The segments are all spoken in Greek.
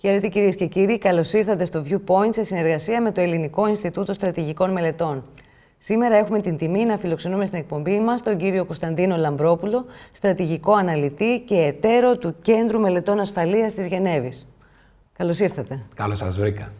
Χαίρετε κυρίες και κύριοι, καλώς ήρθατε στο Viewpoint σε συνεργασία με το Ελληνικό Ινστιτούτο Στρατηγικών Μελετών. Σήμερα έχουμε την τιμή να φιλοξενούμε στην εκπομπή μας τον κύριο Κωνσταντίνο Λαμπρόπουλο, στρατηγικό αναλυτή και εταίρο του Κέντρου Μελετών Ασφαλείας της Γενέβης. Καλώς ήρθατε. Καλώς σας βρήκα.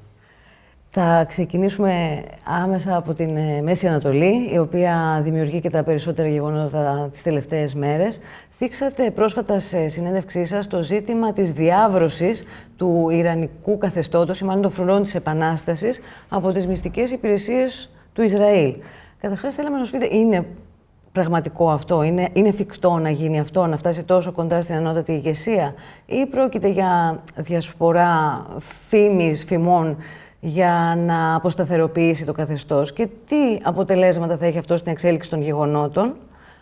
Θα ξεκινήσουμε άμεσα από την Μέση Ανατολή, η οποία δημιουργεί και τα περισσότερα γεγονότα τις τελευταίες μέρες. Θίξατε πρόσφατα σε συνέντευξή σας το ζήτημα της διάβρωσης του Ιρανικού καθεστώτος, ή μάλλον των φρουρών της Επανάστασης, από τις μυστικές υπηρεσίες του Ισραήλ. Καταρχάς, θέλαμε να μας πείτε, είναι πραγματικό αυτό, είναι εφικτό να γίνει αυτό, να φτάσει τόσο κοντά στην ανώτατη ηγεσία, ή πρόκειται για διασπορά φημών για να αποσταθεροποιήσει το καθεστώς, και τι αποτελέσματα θα έχει αυτό στην εξέλιξη των γεγονότων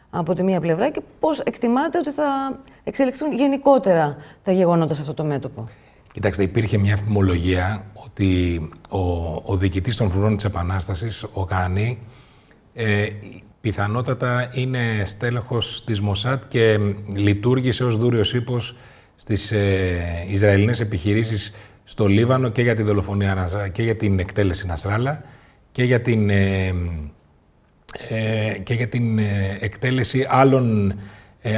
από τη μία πλευρά και πώς εκτιμάτε ότι θα εξελιχθούν γενικότερα τα γεγονότα σε αυτό το μέτωπο? Κοιτάξτε, υπήρχε μια φημολογία ότι ο διοικητής των φρουρών της Επανάστασης, ο Γάνη, πιθανότατα είναι στέλεχος της Μοσάτ και λειτουργήσε ως δούριος ύπος στις Ισραηλινές επιχειρήσεις στο Λίβανο και για τη δολοφονία και για την εκτέλεση Νασράλα και για την εκτέλεση άλλων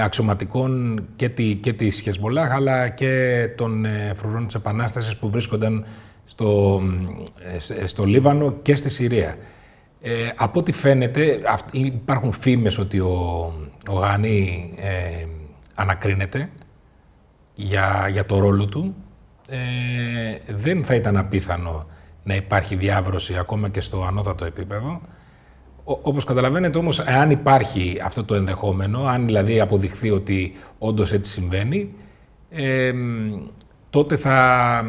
αξιωματικών και της Χεσμολάχ, αλλά και των φρουρών της Επανάστασης που βρίσκονταν στο Λίβανο και στη Συρία. Από ό,τι φαίνεται, υπάρχουν φήμες ότι ο Γάνη ανακρίνεται για το ρόλο του. Δεν θα ήταν απίθανο να υπάρχει διάβρωση ακόμα και στο ανώτατο επίπεδο. Όπως καταλαβαίνετε όμως, εάν υπάρχει αυτό το ενδεχόμενο, αν δηλαδή αποδειχθεί ότι όντως έτσι συμβαίνει, τότε θα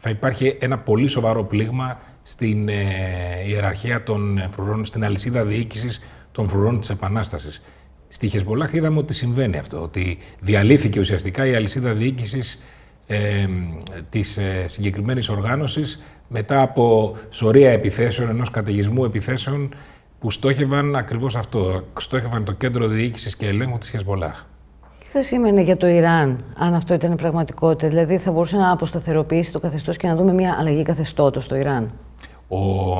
υπάρχει ένα πολύ σοβαρό πλήγμα στην ιεραρχία των φρουρών, στην αλυσίδα διοίκησης των φρουρών της Επανάστασης. Στη Χεσμολάχ είδαμε ότι συμβαίνει αυτό, ότι διαλύθηκε ουσιαστικά η αλυσίδα διοίκησης της συγκεκριμένης οργάνωσης μετά από σωρία επιθέσεων, ενός καταιγισμού επιθέσεων που στόχευαν ακριβώς αυτό, στόχευαν το κέντρο διοίκησης και ελέγχου της Χεσμολάχ. Τι θα σήμαινε για το Ιράν, αν αυτό ήταν πραγματικότητα? Δηλαδή θα μπορούσε να αποσταθεροποιήσει το καθεστώς και να δούμε μια αλλαγή καθεστώτος στο Ιράν? Ο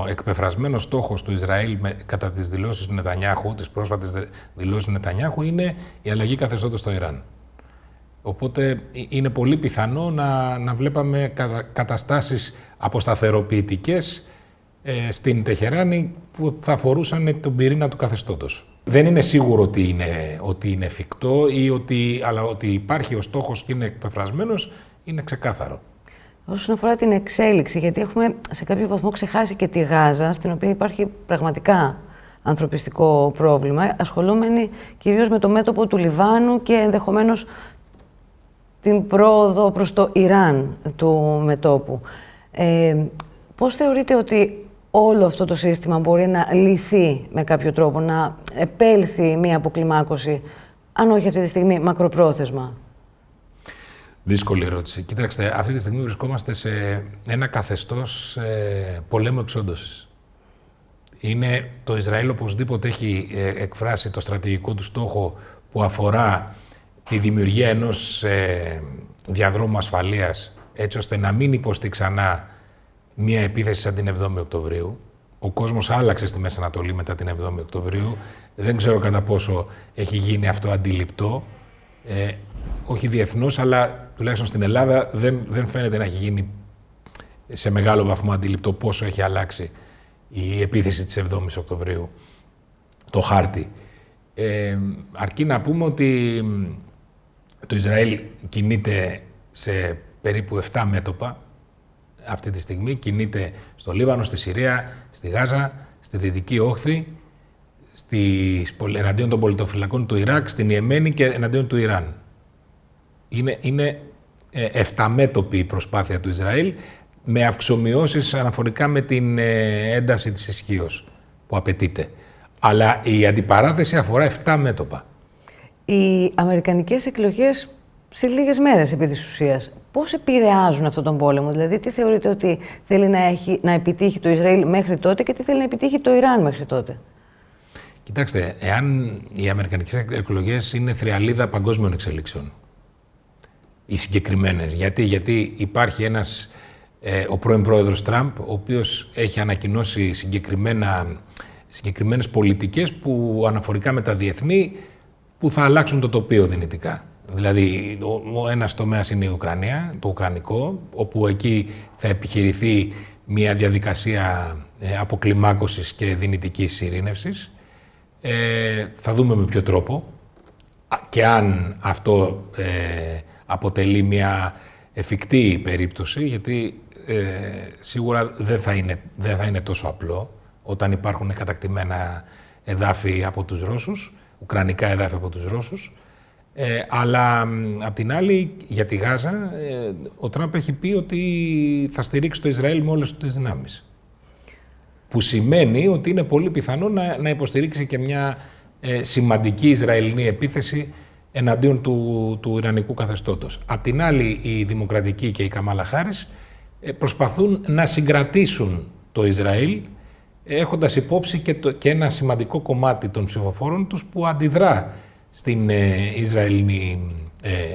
εκπεφρασμένος στόχος του Ισραήλ κατά τις δηλώσεις Νετανιάχου, τις πρόσφατες δηλώσεις Νετανιάχου, είναι η αλλαγή καθεστώτος στο Ιράν. Οπότε είναι πολύ πιθανό να βλέπαμε καταστάσεις αποσταθεροποιητικές στην Τεχεράνη που θα αφορούσαν τον πυρήνα του καθεστώτος. Δεν είναι σίγουρο ότι είναι εφικτό αλλά ότι υπάρχει ο στόχος και είναι εκπεφρασμένος, είναι ξεκάθαρο. Όσον αφορά την εξέλιξη, γιατί έχουμε σε κάποιο βαθμό ξεχάσει και τη Γάζα, στην οποία υπάρχει πραγματικά ανθρωπιστικό πρόβλημα, ασχολούμενοι κυρίως με το μέτωπο του Λιβάνου και ενδεχομένως την πρόοδο προς το Ιράν του μετώπου. Πώς θεωρείτε ότι όλο αυτό το σύστημα μπορεί να λυθεί με κάποιο τρόπο, να επέλθει μια αποκλιμάκωση, αν όχι αυτή τη στιγμή μακροπρόθεσμα? Δύσκολη ερώτηση. Κοιτάξτε, αυτή τη στιγμή βρισκόμαστε σε ένα καθεστώς πολέμου εξόντωσης. Το Ισραήλ οπωσδήποτε έχει εκφράσει το στρατηγικό του στόχο που αφορά τη δημιουργία ενός διαδρόμου ασφαλείας, έτσι ώστε να μην υποστεί ξανά μία επίθεση σαν την 7η Οκτωβρίου. Ο κόσμος άλλαξε στη Μέση Ανατολή μετά την 7η Οκτωβρίου. Δεν ξέρω κατά πόσο έχει γίνει αυτό αντιληπτό. Όχι διεθνώς, αλλά τουλάχιστον στην Ελλάδα δεν φαίνεται να έχει γίνει σε μεγάλο βαθμό αντιληπτό πόσο έχει αλλάξει η επίθεση της 7ης Οκτωβρίου, το χάρτη. Αρκεί να πούμε ότι το Ισραήλ κινείται σε περίπου 7 μέτωπα αυτή τη στιγμή. Κινείται στο Λίβανο, στη Συρία, στη Γάζα, στη Δυτική Όχθη, εναντίον των πολιτοφυλακών του Ιράκ, στην Ιεμένη και εναντίον του Ιράν. Είναι 7 μέτωπη η προσπάθεια του Ισραήλ, με αυξομοιώσεις αναφορικά με την ένταση της ισχύως που απαιτείται. Αλλά η αντιπαράθεση αφορά 7 μέτωπα. Οι αμερικανικές εκλογές σε λίγες μέρες επί της ουσίας, πώς επηρεάζουν αυτόν τον πόλεμο? Δηλαδή, τι θεωρείτε ότι θέλει να επιτύχει το Ισραήλ μέχρι τότε και τι θέλει να επιτύχει το Ιράν μέχρι τότε? Κοιτάξτε, εάν οι αμερικανικές εκλογές είναι θριαλίδα παγκόσμιων εξελίξεων, οι συγκεκριμένες. Γιατί υπάρχει ένας, ο πρώην πρόεδρος Τραμπ, ο οποίος έχει ανακοινώσει συγκεκριμένες πολιτικές που αναφορικά με τα διεθνή, που θα αλλάξουν το τοπίο δυνητικά. Δηλαδή, ένας τομέας είναι η Ουκρανία, το ουκρανικό, όπου εκεί θα επιχειρηθεί μια διαδικασία αποκλιμάκωσης και δυνητικής ειρήνευσης. Θα δούμε με ποιο τρόπο και αν αυτό αποτελεί μια εφικτή περίπτωση, γιατί σίγουρα δεν θα είναι τόσο απλό όταν υπάρχουν κατακτημένα εδάφη από τους Ρώσους, ουκρανικά εδάφη από τους Ρώσους. Αλλά απ' την άλλη, για τη Γάζα, ο Τραμπ έχει πει ότι θα στηρίξει το Ισραήλ με όλες τις δυνάμεις. Που σημαίνει ότι είναι πολύ πιθανό να υποστηρίξει και μια σημαντική Ισραηλινή επίθεση εναντίον του Ιρανικού καθεστώτος. Απ' την άλλη, οι Δημοκρατικοί και οι Καμάλα Χάρις προσπαθούν να συγκρατήσουν το Ισραήλ, έχοντας υπόψη και ένα σημαντικό κομμάτι των ψηφοφόρων τους που αντιδρά στην Ισραηλινή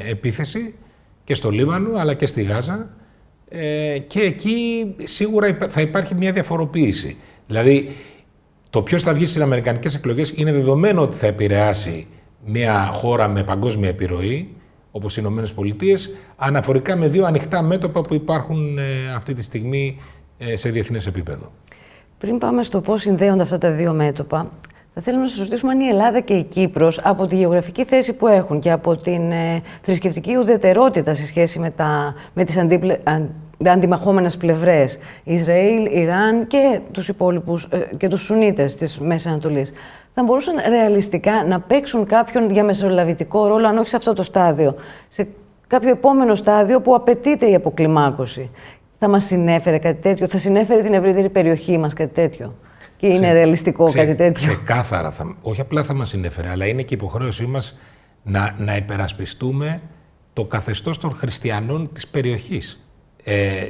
επίθεση και στο Λίβανο αλλά και στη Γάζα, και εκεί σίγουρα θα υπάρχει μια διαφοροποίηση. Δηλαδή, το ποιος θα βγει στις αμερικανικές εκλογές είναι δεδομένο ότι θα επηρεάσει μια χώρα με παγκόσμια επιρροή, όπως οι Ηνωμένες Πολιτείες, αναφορικά με δύο ανοιχτά μέτωπα που υπάρχουν αυτή τη στιγμή σε διεθνές επίπεδο. Πριν πάμε στο πώς συνδέονται αυτά τα δύο μέτωπα, θα θέλουμε να σας ρωτήσουμε αν η Ελλάδα και η Κύπρος, από τη γεωγραφική θέση που έχουν και από την θρησκευτική ουδετερότητα σε σχέση με τις αντιμαχόμενες πλευρές, Ισραήλ, Ιράν και τους υπόλοιπους και τους Σουνίτες της Μέσης Ανατολής, θα μπορούσαν ρεαλιστικά να παίξουν κάποιον διαμεσολαβητικό ρόλο, αν όχι σε αυτό το στάδιο, σε κάποιο επόμενο στάδιο που απαιτείται η αποκλιμάκωση? Θα μας συνέφερε κάτι τέτοιο, θα συνέφερε την ευρύτερη περιοχή μας κάτι τέτοιο? Και είναι ρεαλιστικό κάτι τέτοιο? Ξεκάθαρα. Όχι απλά θα μας συνέφερε, αλλά είναι και υποχρέωσή μας να υπερασπιστούμε το καθεστώς των χριστιανών της περιοχής.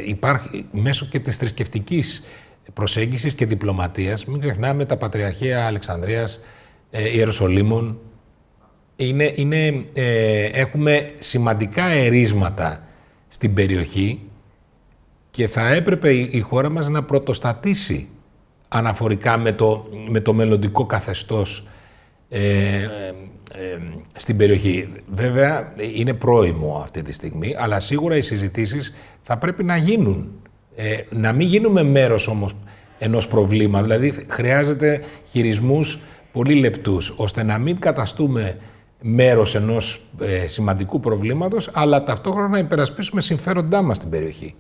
Υπάρχει μέσω και της θρησκευτικής προσέγγισης και διπλωματίας. Μην ξεχνάμε τα Πατριαρχία Αλεξανδρίας, Ιεροσολύμων. Έχουμε σημαντικά ερίσματα στην περιοχή και θα έπρεπε η χώρα μας να πρωτοστατήσει αναφορικά με το μελλοντικό καθεστώς στην περιοχή. Βέβαια, είναι πρόημο αυτή τη στιγμή, αλλά σίγουρα οι συζητήσεις θα πρέπει να γίνουν. Να μην γίνουμε μέρος όμως ενός προβλήματος, δηλαδή χρειάζεται χειρισμούς πολύ λεπτούς, ώστε να μην καταστούμε μέρος ενός σημαντικού προβλήματος, αλλά ταυτόχρονα να υπερασπίσουμε συμφέροντά μας στην περιοχή.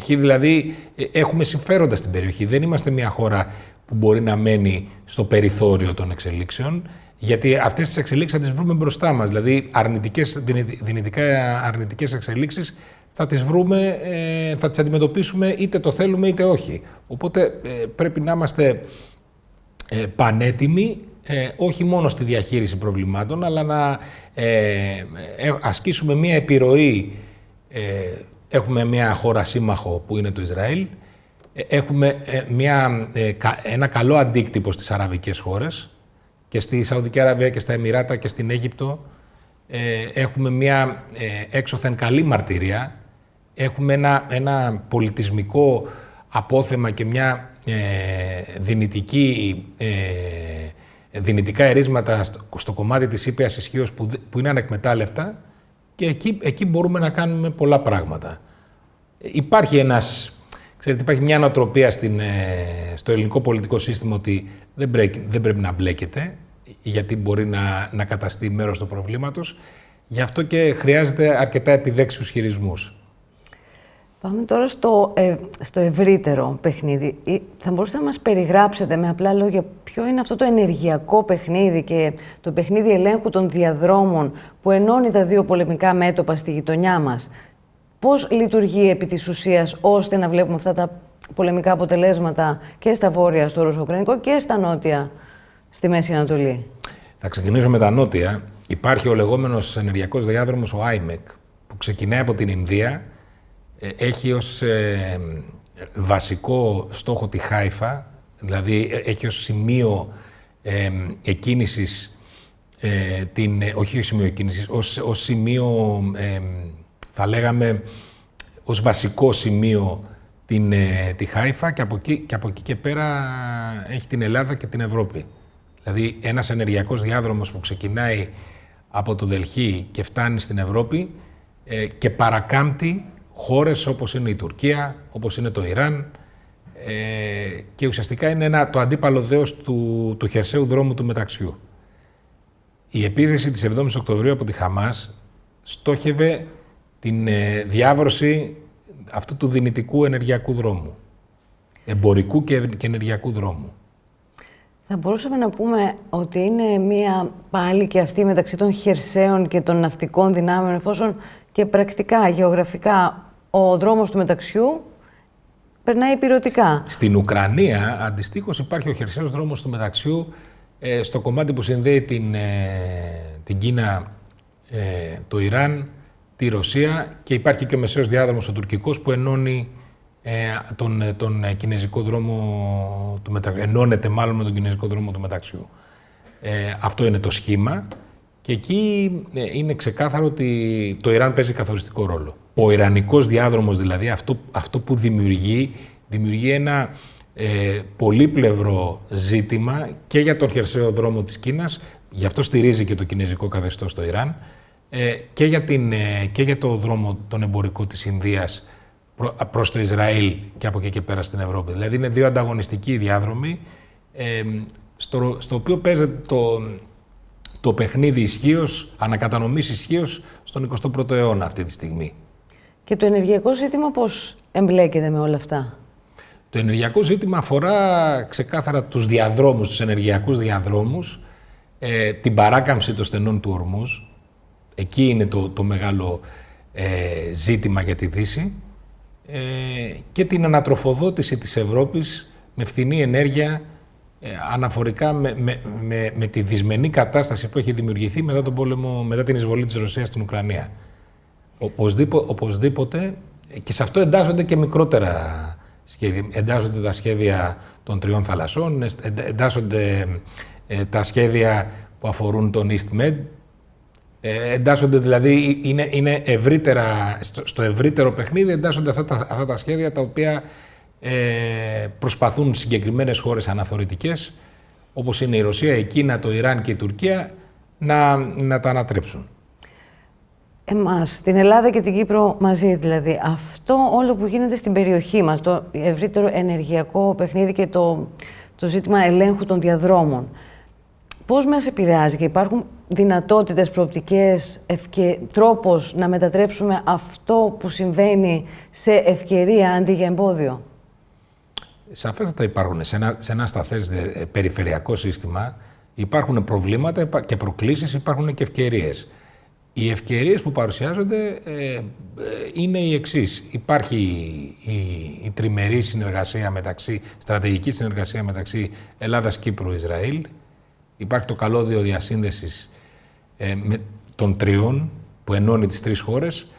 Δηλαδή, έχουμε συμφέροντα στην περιοχή. Δεν είμαστε μια χώρα που μπορεί να μένει στο περιθώριο των εξελίξεων, γιατί αυτές τις εξελίξεις θα τις βρούμε μπροστά μας. Δηλαδή, δυνητικά αρνητικές εξελίξεις θα τις βρούμε, θα τις αντιμετωπίσουμε είτε το θέλουμε είτε όχι. Οπότε πρέπει να είμαστε πανέτοιμοι, όχι μόνο στη διαχείριση προβλημάτων, αλλά να ασκήσουμε μια επιρροή. Έχουμε μια χώρα σύμμαχο που είναι το Ισραήλ. Έχουμε ένα καλό αντίκτυπο στις αραβικές χώρες και στη Σαουδική Αραβία και στα Εμιράτα και στην Αίγυπτο. Έχουμε μια έξωθεν καλή μαρτυρία. Έχουμε ένα πολιτισμικό απόθεμα και μια δυνητικά ερίσματα στο κομμάτι της ήπιας ισχύως που είναι ανεκμετάλλευτα, και εκεί μπορούμε να κάνουμε πολλά πράγματα. Υπάρχει μια νοοτροπία στο ελληνικό πολιτικό σύστημα ότι δεν πρέπει να μπλέκεται, γιατί μπορεί να καταστεί μέρος του προβλήματος. Γι' αυτό και χρειάζεται αρκετά επιδέξιους χειρισμούς. Πάμε τώρα στο ευρύτερο παιχνίδι. Θα μπορούσατε να μας περιγράψετε με απλά λόγια ποιο είναι αυτό το ενεργειακό παιχνίδι και το παιχνίδι ελέγχου των διαδρόμων που ενώνει τα δύο πολεμικά μέτωπα στη γειτονιά μας? Πώς λειτουργεί επί της ουσίας ώστε να βλέπουμε αυτά τα πολεμικά αποτελέσματα και στα βόρεια, στο Ρωσο-Ουκρανικό, και στα νότια, στη Μέση Ανατολή? Θα ξεκινήσω με τα νότια. Υπάρχει ο λεγόμενος ενεργειακός διάδρομος, ο IMEC, που ξεκινάει από την Ινδία. Έχει ως βασικό στόχο τη Χάιφα, δηλαδή έχει ως σημείο εκκίνησης, όχι σημείο εκκίνησης, ως σημείο θα λέγαμε, ως βασικό σημείο τη Χάιφα και από εκεί και πέρα έχει την Ελλάδα και την Ευρώπη. Δηλαδή ένας ενεργειακός διάδρομος που ξεκινάει από το Δελχή και φτάνει στην Ευρώπη και παρακάμπτει χώρες όπως είναι η Τουρκία, όπως είναι το Ιράν και ουσιαστικά είναι το αντίπαλο δέος του χερσαίου δρόμου του μεταξιού. Η επίθεση της 7ης Οκτωβρίου από τη Χαμάς στόχευε την διάβρωση αυτού του δυνητικού ενεργειακού δρόμου, εμπορικού και ενεργειακού δρόμου. Θα μπορούσαμε να πούμε ότι είναι μία πάλι και αυτή μεταξύ των χερσαίων και των ναυτικών δυνάμεων, εφόσον και πρακτικά, γεωγραφικά, ο δρόμος του μεταξιού περνάει υπηρετικά. Στην Ουκρανία, αντιστοίχως, υπάρχει ο χερσαίος δρόμος του μεταξιού στο κομμάτι που συνδέει την Κίνα, το Ιράν, τη Ρωσία και υπάρχει και ο μεσαίος διάδρομος ο τουρκικός που ενώνει τον κινέζικο δρόμο του μεταξιού. Ενώνεται μάλλον με τον κινέζικο δρόμο του μεταξιού. Αυτό είναι το σχήμα και εκεί είναι ξεκάθαρο ότι το Ιράν παίζει καθοριστικό ρόλο. Ο Ιρανικός διάδρομος δηλαδή, αυτό που δημιουργεί ένα πολύπλευρο ζήτημα και για τον χερσαίο δρόμο της Κίνας, γι' αυτό στηρίζει και το κινέζικο καθεστώς στο Ιράν, και για το δρόμο τον εμπορικό της Ινδίας προς το Ισραήλ και από εκεί και πέρα στην Ευρώπη. Δηλαδή είναι δύο ανταγωνιστικοί διάδρομοι στο οποίο παίζεται το παιχνίδι ισχύως, ανακατανομής ισχύως στον 21ο αιώνα αυτή τη στιγμή. Και το ενεργειακό ζήτημα πώς εμπλέκεται με όλα αυτά? Το ενεργειακό ζήτημα αφορά ξεκάθαρα τους διαδρόμους, τους ενεργειακούς διαδρόμους, την παράκαμψη των στενών του Ορμούζ. Εκεί είναι το μεγάλο ζήτημα για τη Δύση και την ανατροφοδότηση της Ευρώπης με φθηνή ενέργεια αναφορικά με τη δυσμενή κατάσταση που έχει δημιουργηθεί μετά τον πόλεμο, μετά την εισβολή της Ρωσίας στην Ουκρανία. Οπωσδήποτε, και σε αυτό εντάσσονται και μικρότερα σχέδια. Εντάσσονται τα σχέδια των τριών θαλασσών, εντάσσονται τα σχέδια που αφορούν τον EastMed, εντάσσονται δηλαδή, είναι ευρύτερα, στο ευρύτερο παιχνίδι εντάσσονται αυτά τα σχέδια τα οποία προσπαθούν συγκεκριμένες χώρες αναθωρητικές, όπως είναι η Ρωσία, η Κίνα, το Ιράν και η Τουρκία, να τα ανατρέψουν. Εμάς, την Ελλάδα και την Κύπρο μαζί δηλαδή, αυτό όλο που γίνεται στην περιοχή μας, το ευρύτερο ενεργειακό παιχνίδι και το ζήτημα ελέγχου των διαδρόμων, πώς μας επηρεάζει και υπάρχουν δυνατότητες, προοπτικές, τρόπος να μετατρέψουμε αυτό που συμβαίνει σε ευκαιρία αντί για εμπόδιο? Σαφέστατα υπάρχουν. Σε ένα σταθές περιφερειακό σύστημα υπάρχουν προβλήματα και προκλήσεις, υπάρχουν και ευκαιρίες. Οι ευκαιρίες που παρουσιάζονται είναι οι εξής. Υπάρχει η τριμερή συνεργασία στρατηγική συνεργασία μεταξύ Ελλάδας, Κύπρου, Ισραήλ. Υπάρχει το καλώδιο διασύνδεσης των τριών που ενώνει τις τρεις χώρες.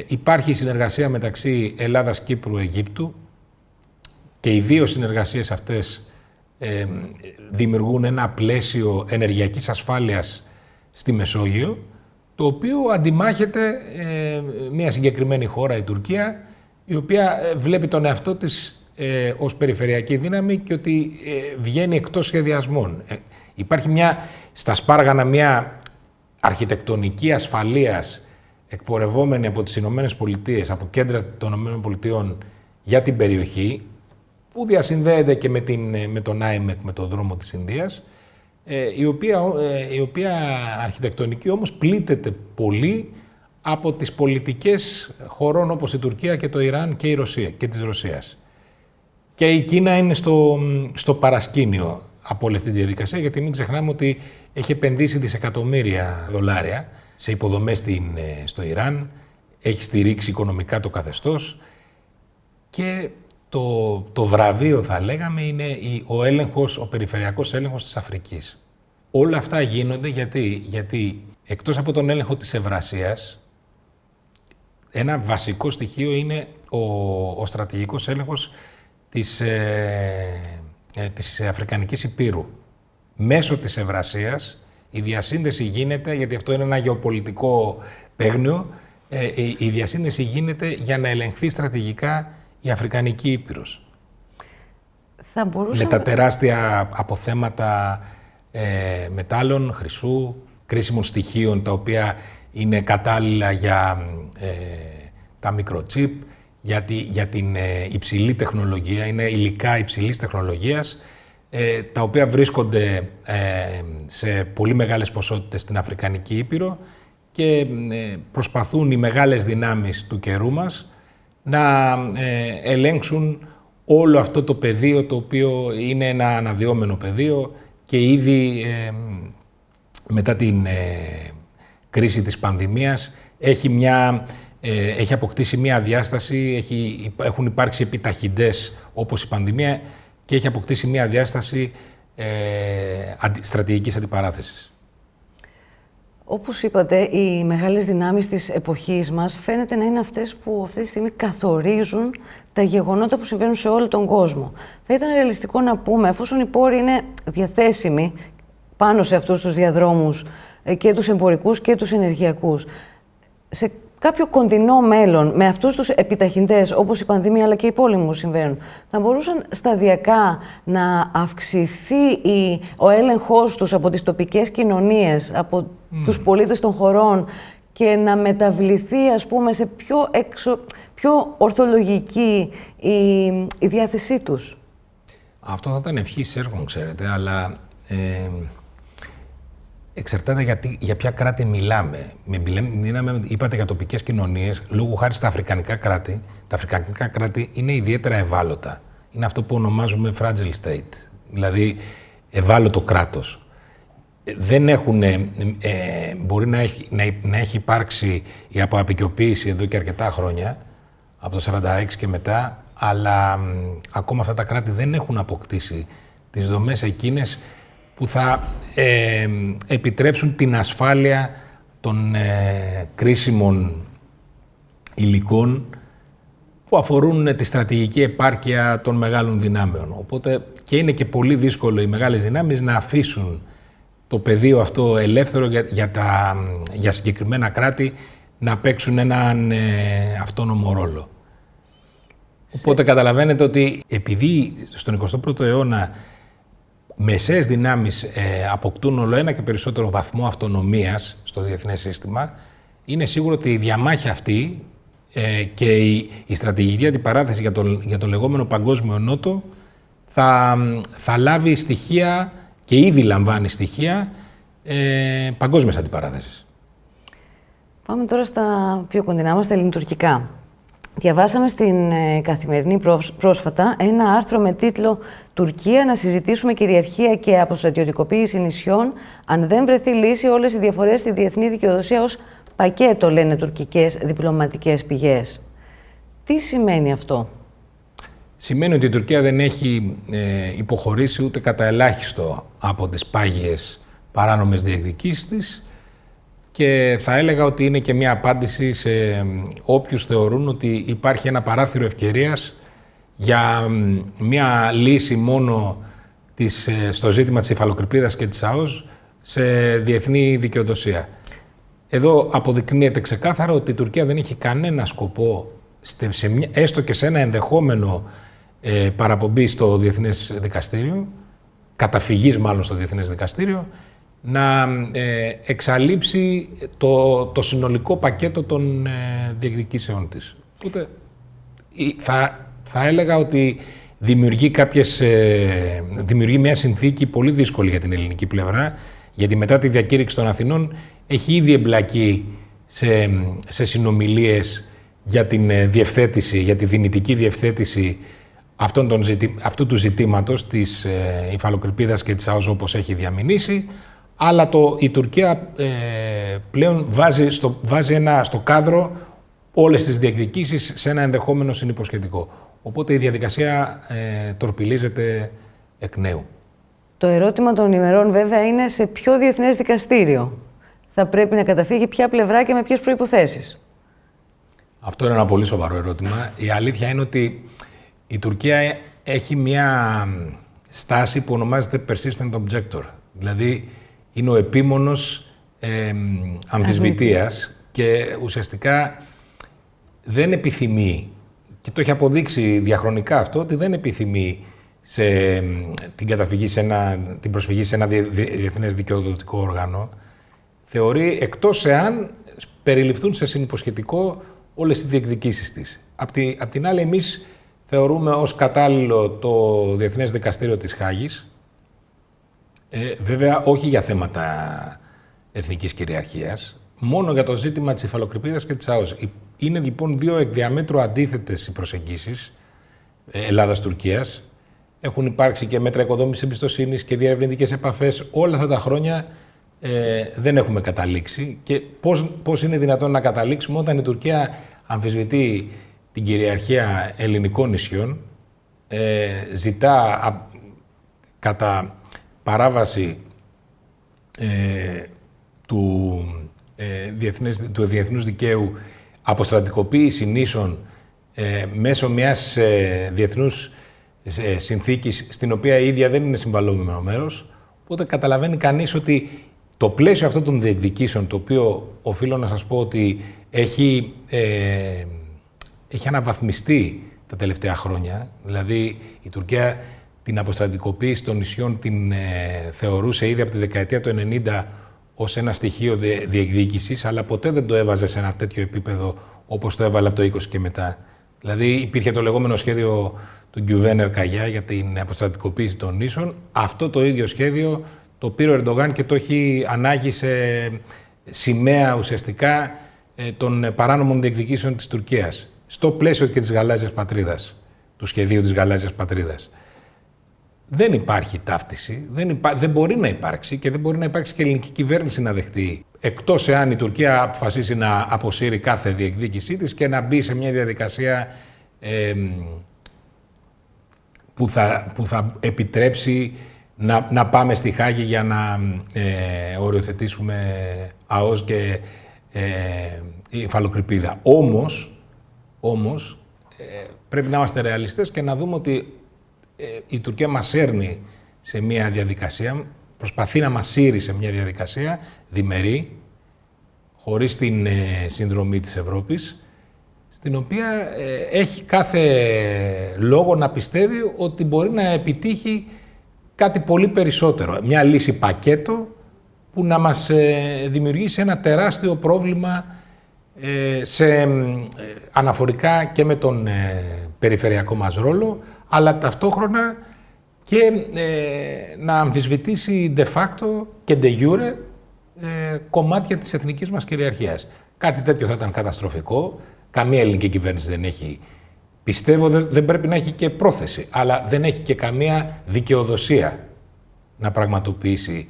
Υπάρχει η συνεργασία μεταξύ Ελλάδας, Κύπρου, Αιγύπτου και οι δύο συνεργασίες αυτές δημιουργούν ένα πλαίσιο ενεργειακής ασφάλειας στη Μεσόγειο, το οποίο αντιμάχεται μια συγκεκριμένη χώρα, η Τουρκία, η οποία βλέπει τον εαυτό της ως περιφερειακή δύναμη και ότι βγαίνει εκτός σχεδιασμών. Υπάρχει στα Σπάργανα μια αρχιτεκτονική ασφαλείας εκπορευόμενη από τις Ηνωμένες Πολιτείες, από κέντρα των Ηνωμένων Πολιτειών για την περιοχή, που διασυνδέεται και με τον IMEC, με τον δρόμο της Ινδίας, η οποία αρχιτεκτονική όμως πλήττεται πολύ από τις πολιτικές χωρών όπως η Τουρκία και το Ιράν και η Ρωσία και της Ρωσίας. Και η Κίνα είναι στο παρασκήνιο από όλη αυτή τη διαδικασία, γιατί μην ξεχνάμε ότι έχει επενδύσει δισεκατομμύρια δολάρια σε υποδομές στο Ιράν, έχει στηρίξει οικονομικά το καθεστώς και το βραβείο, θα λέγαμε, είναι ο περιφερειακός έλεγχος της Αφρικής. Όλα αυτά γίνονται γιατί εκτός από τον έλεγχο της Ευρασίας, ένα βασικό στοιχείο είναι ο στρατηγικός έλεγχος της Αφρικανικής Υπήρου. Μέσω της Ευρασίας η διασύνδεση γίνεται, γιατί αυτό είναι ένα γεωπολιτικό παίγνιο, η διασύνδεση γίνεται για να ελεγχθεί στρατηγικά η Αφρικανική Ήπειρος. Θα μπορούσαμε... Με τα τεράστια αποθέματα μετάλλων, χρυσού, κρίσιμων στοιχείων, τα οποία είναι κατάλληλα για τα μικροτσίπ, για την υψηλή τεχνολογία, είναι υλικά υψηλής τεχνολογίας, τα οποία βρίσκονται σε πολύ μεγάλες ποσότητες στην Αφρικανική Ήπειρο και προσπαθούν οι μεγάλες δυνάμεις του καιρού μας να ελέγξουν όλο αυτό το πεδίο, το οποίο είναι ένα αναδυόμενο πεδίο και ήδη μετά την κρίση της πανδημίας έχει αποκτήσει μια διάσταση, έχουν υπάρξει επιταχυντές όπως η πανδημία και έχει αποκτήσει μια διάσταση στρατηγικής αντιπαράθεσης. Όπως είπατε, οι μεγάλες δυνάμεις της εποχής μας φαίνεται να είναι αυτές που αυτή τη στιγμή καθορίζουν τα γεγονότα που συμβαίνουν σε όλο τον κόσμο. Θα ήταν ρεαλιστικό να πούμε, εφόσον οι πόροι είναι διαθέσιμοι πάνω σε αυτούς τους διαδρόμους και τους εμπορικούς και τους ενεργειακούς, σε κάποιο κοντινό μέλλον, με αυτούς τους επιταχυντές, όπως η πανδημία αλλά και οι πόλεμοι που συμβαίνουν, θα μπορούσαν σταδιακά να αυξηθεί ο έλεγχος τους από τις τοπικές κοινωνίες, από τους πολίτες των χωρών και να μεταβληθεί, ας πούμε, σε πιο ορθολογική η διάθεσή τους. Αυτό θα ήταν ευχής έργων, ξέρετε, αλλά εξαρτάται για ποια κράτη μιλάμε. Είπατε για τοπικές κοινωνίες, λόγω χάρη στα αφρικανικά κράτη. Τα αφρικανικά κράτη είναι ιδιαίτερα ευάλωτα. Είναι αυτό που ονομάζουμε fragile state, δηλαδή ευάλωτο κράτος. Δεν έχουν, μπορεί να έχει υπάρξει η αποαπικιοποίηση εδώ και αρκετά χρόνια, από το 1946 και μετά, αλλά ακόμα αυτά τα κράτη δεν έχουν αποκτήσει τις δομές εκείνες που θα επιτρέψουν την ασφάλεια των κρίσιμων υλικών που αφορούν τη στρατηγική επάρκεια των μεγάλων δυνάμεων. Οπότε και είναι και πολύ δύσκολο οι μεγάλες δυνάμεις να αφήσουν το πεδίο αυτό ελεύθερο για συγκεκριμένα κράτη να παίξουν έναν αυτόνομο ρόλο. Οπότε καταλαβαίνετε ότι επειδή στον 21ο αιώνα μεσαίες δυνάμεις αποκτούν όλο ένα και περισσότερο βαθμό αυτονομίας στο διεθνές σύστημα, είναι σίγουρο ότι η διαμάχη αυτή και η στρατηγική αντιπαράθεση για τον λεγόμενο Παγκόσμιο Νότο θα λάβει στοιχεία και ήδη λαμβάνει στοιχεία παγκόσμιας αντιπαράθεσης. Πάμε τώρα στα πιο κοντινά μας, τα ελληνοτουρκικά. Διαβάσαμε στην Καθημερινή πρόσφατα ένα άρθρο με τίτλο «Τουρκία να συζητήσουμε κυριαρχία και αποστρατιωτικοποίηση νησιών. Αν δεν βρεθεί λύση, όλες οι διαφορές στη διεθνή δικαιοδοσία ως πακέτο», λένε τουρκικές διπλωματικές πηγές. Τι σημαίνει αυτό? Σημαίνει ότι η Τουρκία δεν έχει υποχωρήσει ούτε κατά ελάχιστο από τις πάγιες παράνομες διεκδικήσεις της και θα έλεγα ότι είναι και μια απάντηση σε όποιους θεωρούν ότι υπάρχει ένα παράθυρο ευκαιρίας για μια λύση μόνο στο ζήτημα της υφαλοκρηπίδας και της ΑΟΣ σε διεθνή δικαιοδοσία. Εδώ αποδεικνύεται ξεκάθαρα ότι η Τουρκία δεν έχει κανένα σκοπό, έστω και σε ένα ενδεχόμενο παραπομπή στο Διεθνές Δικαστήριο, καταφυγής μάλλον στο Διεθνές Δικαστήριο, να εξαλείψει το συνολικό πακέτο των διεκδικήσεων της. Ούτε θα έλεγα ότι δημιουργεί μια συνθήκη πολύ δύσκολη για την ελληνική πλευρά, γιατί μετά τη διακήρυξη των Αθηνών έχει ήδη εμπλακεί σε συνομιλίες για την διευθέτηση, για τη δυνητική διευθέτηση αυτού του ζητήματος της υφαλοκρηπίδας και της ΑΟΣ όπως έχει διαμηνήσει, αλλά η Τουρκία πλέον βάζει στο κάδρο όλες τις διεκδικήσεις σε ένα ενδεχόμενο συνυποσχετικό. Οπότε η διαδικασία τορπιλίζεται εκ νέου. Το ερώτημα των ημερών βέβαια είναι σε ποιο διεθνές δικαστήριο θα πρέπει να καταφύγει ποια πλευρά και με ποιες προϋποθέσεις. Αυτό είναι ένα πολύ σοβαρό ερώτημα. Η αλήθεια είναι ότι η Τουρκία έχει μια στάση που ονομάζεται persistent objector. Δηλαδή είναι ο επίμονος αμφισβητείας και ουσιαστικά δεν επιθυμεί, και το έχει αποδείξει διαχρονικά αυτό, ότι δεν επιθυμεί την προσφυγή σε ένα διεθνές δικαιοδοτικό όργανο. Θεωρεί, εκτός εάν περιληφθούν σε συνυποσχετικό όλες οι διεκδικήσεις της. Απ' την άλλη, εμείς θεωρούμε ως κατάλληλο το Διεθνές Δικαστήριο της Χάγης, βέβαια όχι για θέματα εθνικής κυριαρχίας, μόνο για το ζήτημα της υφαλοκρηπίδας και της ΑΟΣ. Είναι λοιπόν δύο εκ διαμέτρου αντίθετες οι προσεγγίσεις Ελλάδας-Τουρκίας. Έχουν υπάρξει και μέτρα οικοδόμησης εμπιστοσύνης και διερευνητικές επαφές. Όλα αυτά τα χρόνια δεν έχουμε καταλήξει. Και πώς είναι δυνατόν να καταλήξουμε όταν η Τουρκία αμφισβητεί την κυριαρχία ελληνικών νησιών, ζητά κατά παράβαση του διεθνούς δικαίου αποστρατικοποίηση νήσων μέσω μιας διεθνούς συνθήκης στην οποία η ίδια δεν είναι συμβαλόμενο μέρος. Οπότε καταλαβαίνει κανείς ότι το πλαίσιο αυτών των διεκδικήσεων, το οποίο οφείλω να σας πω ότι έχει αναβαθμιστεί τα τελευταία χρόνια, δηλαδή η Τουρκία την αποστρατικοποίηση των νησιών την θεωρούσε ήδη από τη δεκαετία του 90 ως ένα στοιχείο διεκδίκησης, αλλά ποτέ δεν το έβαζε σε ένα τέτοιο επίπεδο όπως το έβαλε από το 20 και μετά. Δηλαδή υπήρχε το λεγόμενο σχέδιο του Γκιουβένερ Καγιά για την αποστρατικοποίηση των νήσων. Αυτό το ίδιο σχέδιο το πήρε ο Ερντογάν και το έχει ανάγει σε σημαία ουσιαστικά των παράνομων διεκδικήσεων της Τουρκίας. Στο πλαίσιο και της γαλάζιας πατρίδας, του σχεδίου της γαλάζιας πατρίδας. Δεν υπάρχει ταύτιση, δεν μπορεί να υπάρξει και δεν μπορεί να υπάρξει και η ελληνική κυβέρνηση να δεχτεί, εκτός εάν η Τουρκία αποφασίσει να αποσύρει κάθε διεκδίκησή της και να μπει σε μια διαδικασία που θα επιτρέψει να πάμε στη Χάγη για να οριοθετήσουμε ΑΟΣ και υφαλοκρηπίδα. Όμως πρέπει να είμαστε ρεαλιστές και να δούμε ότι η Τουρκία μας έρνει σε μια διαδικασία, προσπαθεί να μας σύρει σε μια διαδικασία διμερή, χωρίς την συνδρομή της Ευρώπης, στην οποία έχει κάθε λόγο να πιστεύει ότι μπορεί να επιτύχει κάτι πολύ περισσότερο. Μια λύση πακέτο που να μας δημιουργήσει ένα τεράστιο πρόβλημα αναφορικά και με τον περιφερειακό μας ρόλο, αλλά ταυτόχρονα και να αμφισβητήσει de facto και de jure κομμάτια της εθνικής μας κυριαρχίας. Κάτι τέτοιο θα ήταν καταστροφικό. Καμία ελληνική κυβέρνηση δεν έχει, πιστεύω δεν πρέπει να έχει και πρόθεση, αλλά δεν έχει και καμία δικαιοδοσία να πραγματοποιήσει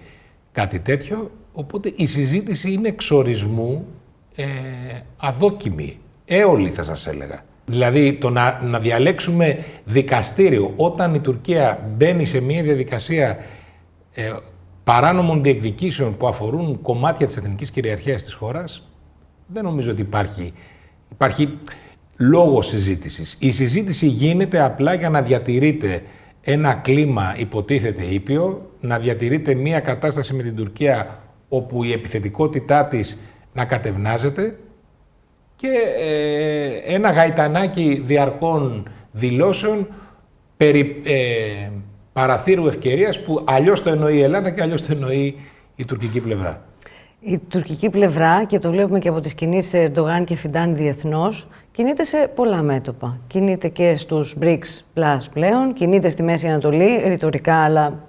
κάτι τέτοιο. Οπότε η συζήτηση είναι εξορισμού αδόκιμη, έολη θα σας έλεγα. Δηλαδή το να διαλέξουμε δικαστήριο όταν η Τουρκία μπαίνει σε μια διαδικασία παράνομων διεκδικήσεων που αφορούν κομμάτια της εθνικής κυριαρχίας της χώρας, δεν νομίζω ότι υπάρχει λόγος συζήτησης. Η συζήτηση γίνεται απλά για να διατηρείται ένα κλίμα υποτίθεται ήπιο, να διατηρείται μια κατάσταση με την Τουρκία όπου η επιθετικότητά της να κατευνάζεται και ένα γαϊτανάκι διαρκών δηλώσεων περί παραθύρου ευκαιρίας που αλλιώς το εννοεί η Ελλάδα και αλλιώς το εννοεί η τουρκική πλευρά. Η τουρκική πλευρά, και το βλέπουμε και από τις κινήσεις Ερντογάν και Φιντάν διεθνώς, κινείται σε πολλά μέτωπα. Κινείται και στους BRICS Plus πλέον, κινείται στη Μέση Ανατολή, ρητορικά, αλλά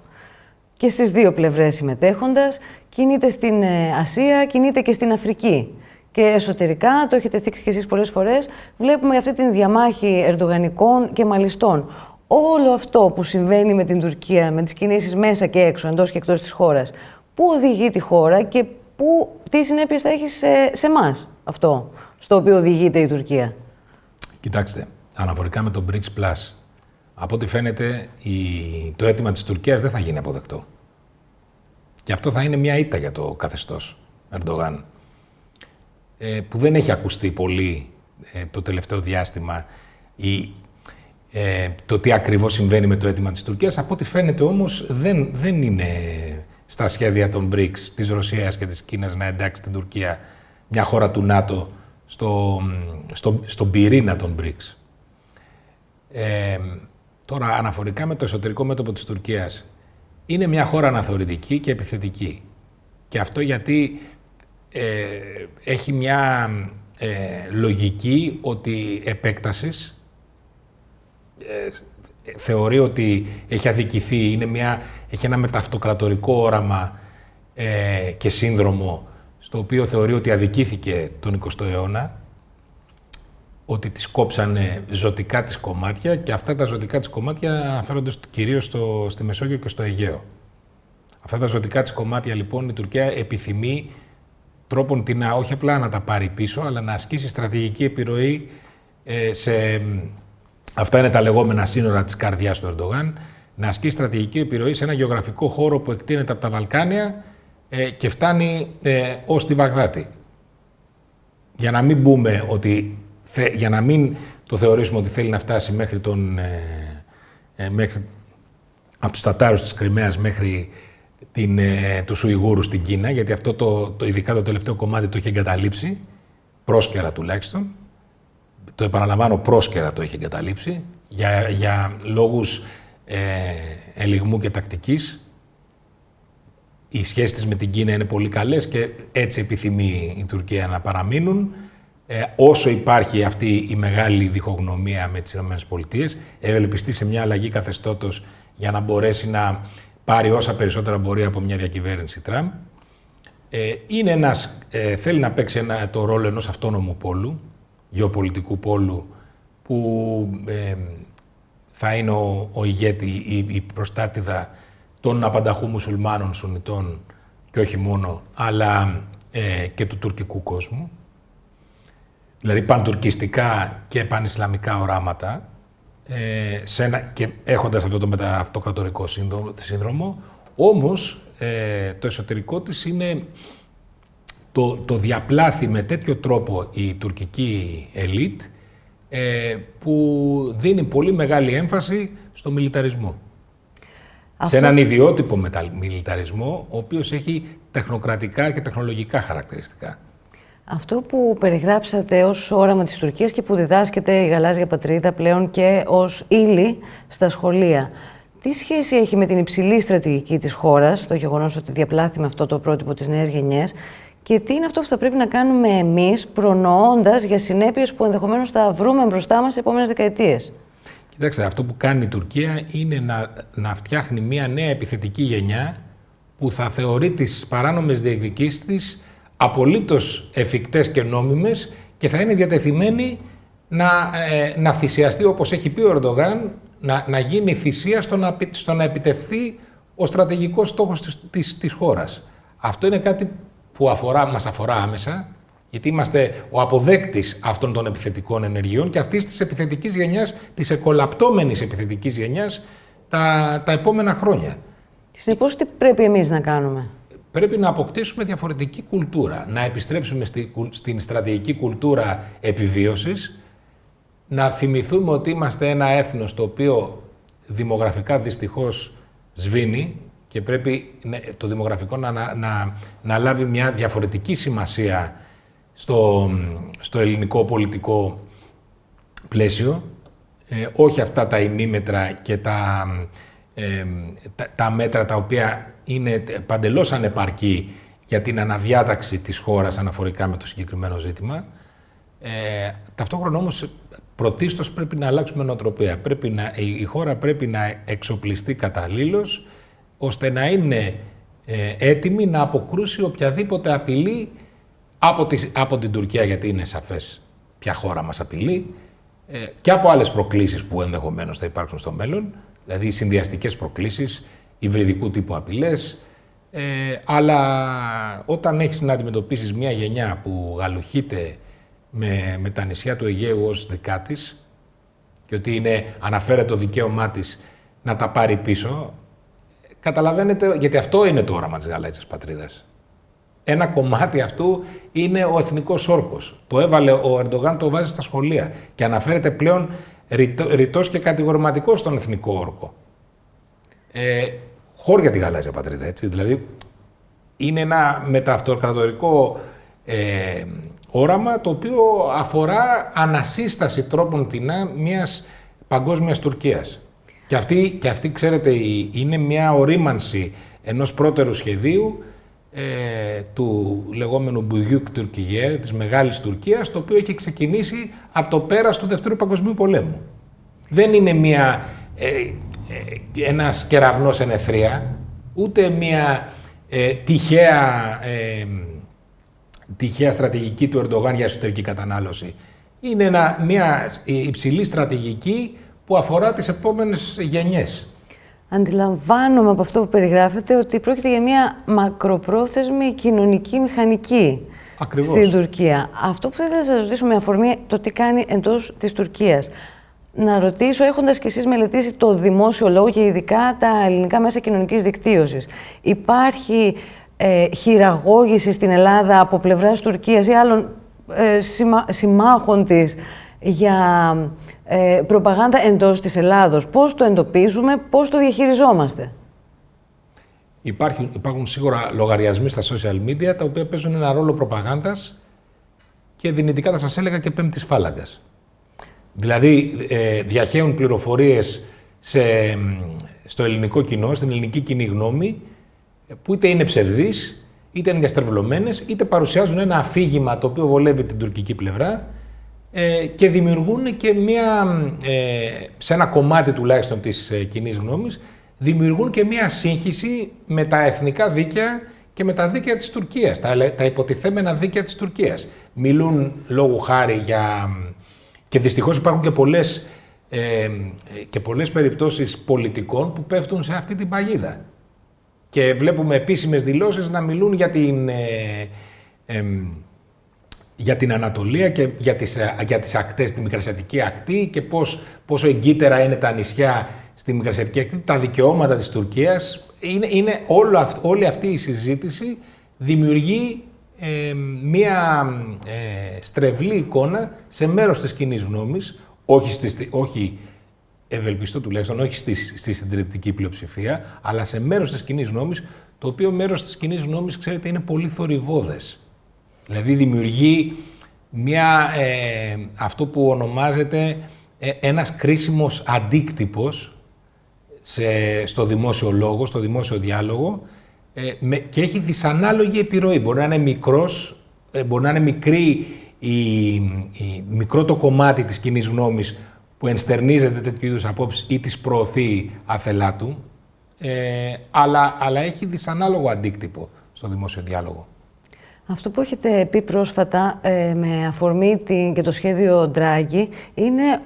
και στις δύο πλευρές συμμετέχοντας, κινείται στην Ασία, κινείται και στην Αφρική. Και εσωτερικά, το έχετε θίξει και εσείς πολλές φορές, βλέπουμε αυτή την διαμάχη ερντογανικών και μαλιστών. Όλο αυτό που συμβαίνει με την Τουρκία, με τις κινήσεις μέσα και έξω, εντός και εκτός της χώρας, πού οδηγεί τη χώρα και τι συνέπειες θα έχει σε εμάς αυτό, στο οποίο οδηγείται η Τουρκία? Κοιτάξτε, αναφορικά με το BRICS Plus, από ό,τι φαίνεται το αίτημα της Τουρκίας δεν θα γίνει αποδεκτό. Και αυτό θα είναι μια ήττα για το καθεστώς Ερντογάν, που δεν έχει ακουστεί πολύ το τελευταίο διάστημα το τι ακριβώς συμβαίνει με το αίτημα της Τουρκίας. Από ό,τι φαίνεται όμως δεν είναι στα σχέδια των BRICS, της Ρωσίας και της Κίνας να εντάξει την Τουρκία μια χώρα του ΝΑΤΟ στον πυρήνα των BRICS. Τώρα, αναφορικά με το εσωτερικό μέτωπο της Τουρκίας, είναι μια χώρα αναθεωρητική και επιθετική. Και αυτό γιατί έχει μια λογική ότι επέκτασης, θεωρεί ότι έχει αδικηθεί, έχει ένα μεταυτοκρατορικό όραμα και σύνδρομο, στο οποίο θεωρεί ότι αδικήθηκε τον 20ο αιώνα, ότι τις κόψανε ζωτικά της κομμάτια, και αυτά τα ζωτικά της κομμάτια αναφέρονται κυρίως στη Μεσόγειο και στο Αιγαίο. Αυτά τα ζωτικά της κομμάτια, λοιπόν, η Τουρκία επιθυμεί τρόπον όχι απλά να τα πάρει πίσω, αλλά να ασκήσει στρατηγική επιρροή αυτά είναι τα λεγόμενα σύνορα της καρδιάς του Ερντογάν, να ασκήσει στρατηγική επιρροή σε ένα γεωγραφικό χώρο που εκτείνεται από τα Βαλκάνια και φτάνει ως τη Βαγδάτη. Για να μην πούμε ότι, για να μην το θεωρήσουμε ότι θέλει να φτάσει μέχρι από τους Τατάρους της Κριμαίας μέχρι τους Ουιγούρους στην Κίνα, γιατί αυτό ειδικά το τελευταίο κομμάτι το είχε εγκαταλείψει, πρόσκαιρα τουλάχιστον. Το επαναλαμβάνω, πρόσκαιρα το είχε εγκαταλείψει, για λόγους ελιγμού και τακτικής. Οι σχέσεις της με την Κίνα είναι πολύ καλές και έτσι επιθυμεί η Τουρκία να παραμείνουν. Όσο υπάρχει αυτή η μεγάλη διχογνωμία με τις ΗΠΑ, ευελπιστεί σε μια αλλαγή καθεστώτος για να μπορέσει να πάρει όσα περισσότερα μπορεί από μια διακυβέρνηση Τραμπ. Θέλει να παίξει το ρόλο ενός αυτόνομου πόλου, γεωπολιτικού πόλου, που θα είναι ο ηγέτη, η προστάτηδα των απανταχού μουσουλμάνων Σουνιτών και όχι μόνο, αλλά και του τουρκικού κόσμου. Δηλαδή παντουρκιστικά και πανισλαμικά οράματα, και έχοντας αυτό το μεταυτοκρατορικό σύνδρομο, όμως το εσωτερικό της είναι το διαπλάθει με τέτοιο τρόπο η τουρκική ελίτ, που δίνει πολύ μεγάλη έμφαση στο μιλιταρισμό. Σε έναν ιδιότυπο μιλιταρισμό, ο οποίος έχει τεχνοκρατικά και τεχνολογικά χαρακτηριστικά. Αυτό που περιγράψατε ως όραμα της Τουρκίας και που διδάσκεται η γαλάζια πατρίδα πλέον και ως ύλη στα σχολεία, τι σχέση έχει με την υψηλή στρατηγική της χώρας, το γεγονός ότι διαπλάθει με αυτό το πρότυπο της νέας γενιάς, και τι είναι αυτό που θα πρέπει να κάνουμε εμείς, προνοώντας για συνέπειες που ενδεχομένως θα βρούμε μπροστά μας σε επόμενες δεκαετίες? Κοιτάξτε, αυτό που κάνει η Τουρκία είναι να φτιάχνει μια νέα επιθετική γενιά που θα θεωρεί τις παράνομες διεκδικήσεις της απολύτως εφικτές και νόμιμες και θα είναι διατεθειμένη να θυσιαστεί, όπως έχει πει ο Ερντογάν, να γίνει θυσία στο να επιτευχθεί ο στρατηγικός στόχος της χώρας. Αυτό είναι κάτι που μας αφορά άμεσα, γιατί είμαστε ο αποδέκτης αυτών των επιθετικών ενεργειών και αυτής της επιθετικής γενιάς, της εκολαπτώμενης επιθετικής γενιάς τα επόμενα χρόνια. Συνεπώς, τι πρέπει εμείς να κάνουμε? Πρέπει να αποκτήσουμε διαφορετική κουλτούρα, να επιστρέψουμε στην στρατηγική κουλτούρα επιβίωσης, να θυμηθούμε ότι είμαστε ένα έθνος το οποίο δημογραφικά δυστυχώς σβήνει και πρέπει το δημογραφικό να λάβει μια διαφορετική σημασία στο ελληνικό πολιτικό πλαίσιο. Όχι αυτά τα ημίμετρα και τα μέτρα τα οποία είναι παντελώς ανεπαρκή για την αναδιάταξη της χώρας αναφορικά με το συγκεκριμένο ζήτημα. Ταυτόχρονα όμως πρωτίστως πρέπει να αλλάξουμε νοοτροπία. Η χώρα πρέπει να εξοπλιστεί καταλήλως, ώστε να είναι έτοιμη να αποκρούσει οποιαδήποτε απειλή από την Τουρκία, γιατί είναι σαφές ποια χώρα μας απειλεί, και από άλλες προκλήσεις που ενδεχομένως θα υπάρξουν στο μέλλον, δηλαδή συνδυαστικές προκλήσεις, υβριδικού τύπου απειλές, αλλά όταν έχεις να αντιμετωπίσεις μια γενιά που γαλουχείται με τα νησιά του Αιγαίου ως δικά της και ότι αναφέρεται το δικαίωμά της να τα πάρει πίσω, καταλαβαίνετε, γιατί αυτό είναι το όραμα της γαλάζιας πατρίδας. Ένα κομμάτι αυτού είναι ο εθνικός όρκος. Το έβαλε ο Ερντογάν, το βάζει στα σχολεία και αναφέρεται πλέον ρητός και κατηγορηματικός στον εθνικό όρκο. Χώρια τη γαλάζια πατρίδα, έτσι. Δηλαδή, είναι ένα μεταυτοκρατορικό όραμα το οποίο αφορά ανασύσταση τρόπον τεινά μιας παγκόσμιας Τουρκίας. Και αυτή, ξέρετε, είναι μια ορίμανση ενός πρώτερου σχεδίου του λεγόμενου Μπουγιούκ Τουρκιγέ, της Μεγάλης Τουρκίας, το οποίο έχει ξεκινήσει από το πέρας του Δευτέρου Παγκοσμίου Πολέμου. Δεν είναι ένας κεραυνός εν ευθεία, ούτε μια τυχαία στρατηγική του Ερντογάν για εσωτερική κατανάλωση. Είναι μια υψηλή στρατηγική που αφορά τις επόμενες γενιές. Αντιλαμβάνομαι από αυτό που περιγράφετε ότι πρόκειται για μια μακροπρόθεσμη κοινωνική μηχανική. Ακριβώς. Στην Τουρκία. Αυτό που θα ήθελα να σας ρωτήσω με αφορμή το τι κάνει εντός της Τουρκίας. Να ρωτήσω, έχοντας και εσείς μελετήσει το δημόσιο λόγο και ειδικά τα ελληνικά μέσα κοινωνικής δικτύωσης, υπάρχει χειραγώγηση στην Ελλάδα από πλευράς Τουρκίας ή άλλων συμμάχων της για προπαγάνδα εντός της Ελλάδος? Πώς το εντοπίζουμε, πώς το διαχειριζόμαστε? Υπάρχουν σίγουρα λογαριασμοί στα social media τα οποία παίζουν ένα ρόλο προπαγάνδας και δυνητικά θα σας έλεγα και πέμπτης φάλαγγας. Δηλαδή διαχέουν πληροφορίες στο ελληνικό κοινό, στην ελληνική κοινή γνώμη, που είτε είναι ψευδείς, είτε είναι διαστρεβλωμένες, είτε παρουσιάζουν ένα αφήγημα το οποίο βολεύει την τουρκική πλευρά και δημιουργούν και σε ένα κομμάτι τουλάχιστον της κοινής γνώμης, δημιουργούν και μια σύγχυση με τα εθνικά δίκαια και με τα δίκαια της Τουρκίας, τα υποτιθέμενα δίκαια της Τουρκίας. Μιλούν λόγου χάρη και δυστυχώς υπάρχουν και πολλές περιπτώσεις πολιτικών που πέφτουν σε αυτή την παγίδα. Και βλέπουμε επίσημες δηλώσεις να μιλούν για την Ανατολία και για τις ακτές, τη Μικρασιατική ακτή και πόσο εγκύτερα είναι τα νησιά στη Μικρασιατική ακτή, τα δικαιώματα της Τουρκίας. Όλη αυτή η συζήτηση δημιουργεί μία στρεβλή εικόνα σε μέρος της κοινής γνώμης, όχι ευελπιστώ τουλάχιστον, όχι στη συντριπτική πλειοψηφία, αλλά σε μέρος της κοινής γνώμης, το οποίο μέρος της κοινής γνώμης, ξέρετε, είναι πολύ θορυβώδες. Δηλαδή δημιουργεί αυτό που ονομάζεται ένας κρίσιμος αντίκτυπος στο δημόσιο λόγο, στο δημόσιο διάλογο και έχει δυσανάλογη επιρροή. Μπορεί να είναι μικρός, μπορεί να είναι μικρό το κομμάτι της κοινής γνώμης που ενστερνίζεται τέτοιου είδους απόψεις ή τις προωθεί άθελά του, αλλά έχει δυσανάλογο αντίκτυπο στο δημόσιο διάλογο. Αυτό που έχετε πει πρόσφατα με αφορμή και το σχέδιο Ντράγκη είναι,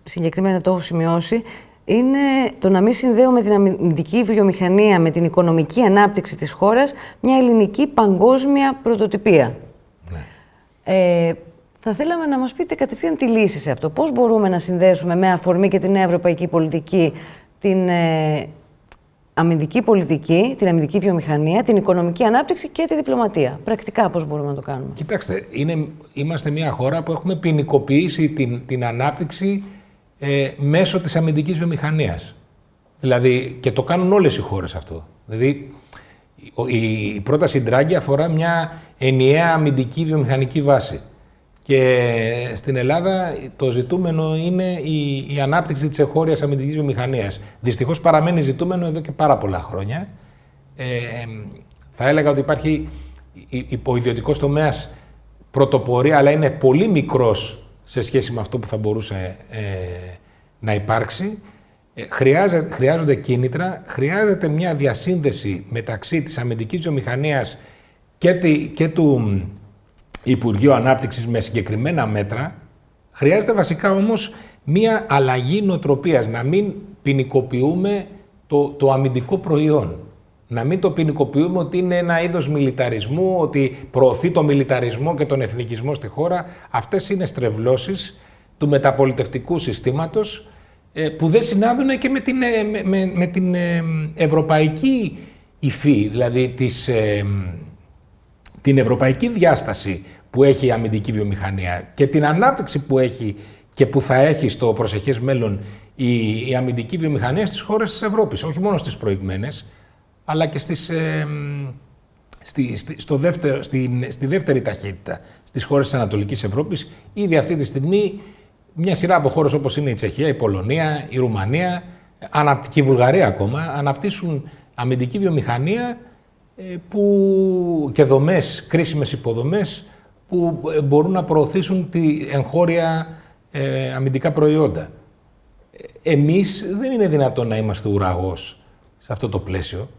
συγκεκριμένα το έχω σημειώσει, είναι το να μην συνδέουμε την αμυντική βιομηχανία με την οικονομική ανάπτυξη της χώρας μια ελληνική παγκόσμια πρωτοτυπία. Ναι. Θα θέλαμε να μας πείτε κατευθείαν τη λύση σε αυτό. Πώς μπορούμε να συνδέσουμε με αφορμή και την ευρωπαϊκή πολιτική, την αμυντική πολιτική, την αμυντική βιομηχανία, την οικονομική ανάπτυξη και τη διπλωματία? Πρακτικά πώς μπορούμε να το κάνουμε? Κοιτάξτε, είμαστε μια χώρα που έχουμε ποινικοποιήσει την ανάπτυξη μέσω της αμυντικής βιομηχανίας. Δηλαδή, και το κάνουν όλες οι χώρες αυτό. Δηλαδή, η πρόταση Ντράγκη αφορά μια ενιαία αμυντική βιομηχανική βάση. Και στην Ελλάδα το ζητούμενο είναι η ανάπτυξη της εγχώριας αμυντικής βιομηχανίας. Δυστυχώς παραμένει ζητούμενο εδώ και πάρα πολλά χρόνια. Θα έλεγα ότι υπάρχει ο ιδιωτικός τομέας πρωτοπορία, αλλά είναι πολύ μικρός σε σχέση με αυτό που θα μπορούσε να υπάρξει. Χρειάζονται κίνητρα, χρειάζεται μια διασύνδεση μεταξύ της αμυντικής βιομηχανίας και του Υπουργείου Ανάπτυξης με συγκεκριμένα μέτρα. Χρειάζεται βασικά όμως μια αλλαγή νοοτροπίας, να μην ποινικοποιούμε το αμυντικό προϊόν. Να μην το ποινικοποιούμε ότι είναι ένα είδος μιλιταρισμού, ότι προωθεί το μιλιταρισμό και τον εθνικισμό στη χώρα. Αυτές είναι στρεβλώσεις του μεταπολιτευτικού συστήματος που δεν συνάδουν και με την ευρωπαϊκή υφή, δηλαδή την ευρωπαϊκή διάσταση που έχει η αμυντική βιομηχανία και την ανάπτυξη που έχει και που θα έχει στο προσεχές μέλλον η αμυντική βιομηχανία στις χώρες της Ευρώπης, όχι μόνο στις προηγμένες, αλλά και στη δεύτερη ταχύτητα στις χώρες της Ανατολικής Ευρώπης. Ήδη αυτή τη στιγμή μια σειρά από χώρες όπως είναι η Τσεχία, η Πολωνία, η Ρουμανία και η Βουλγαρία ακόμα αναπτύσσουν αμυντική βιομηχανία και δομές, κρίσιμες υποδομές που μπορούν να προωθήσουν τη εγχώρια αμυντικά προϊόντα. Εμείς δεν είναι δυνατόν να είμαστε ουραγός σε αυτό το πλαίσιο.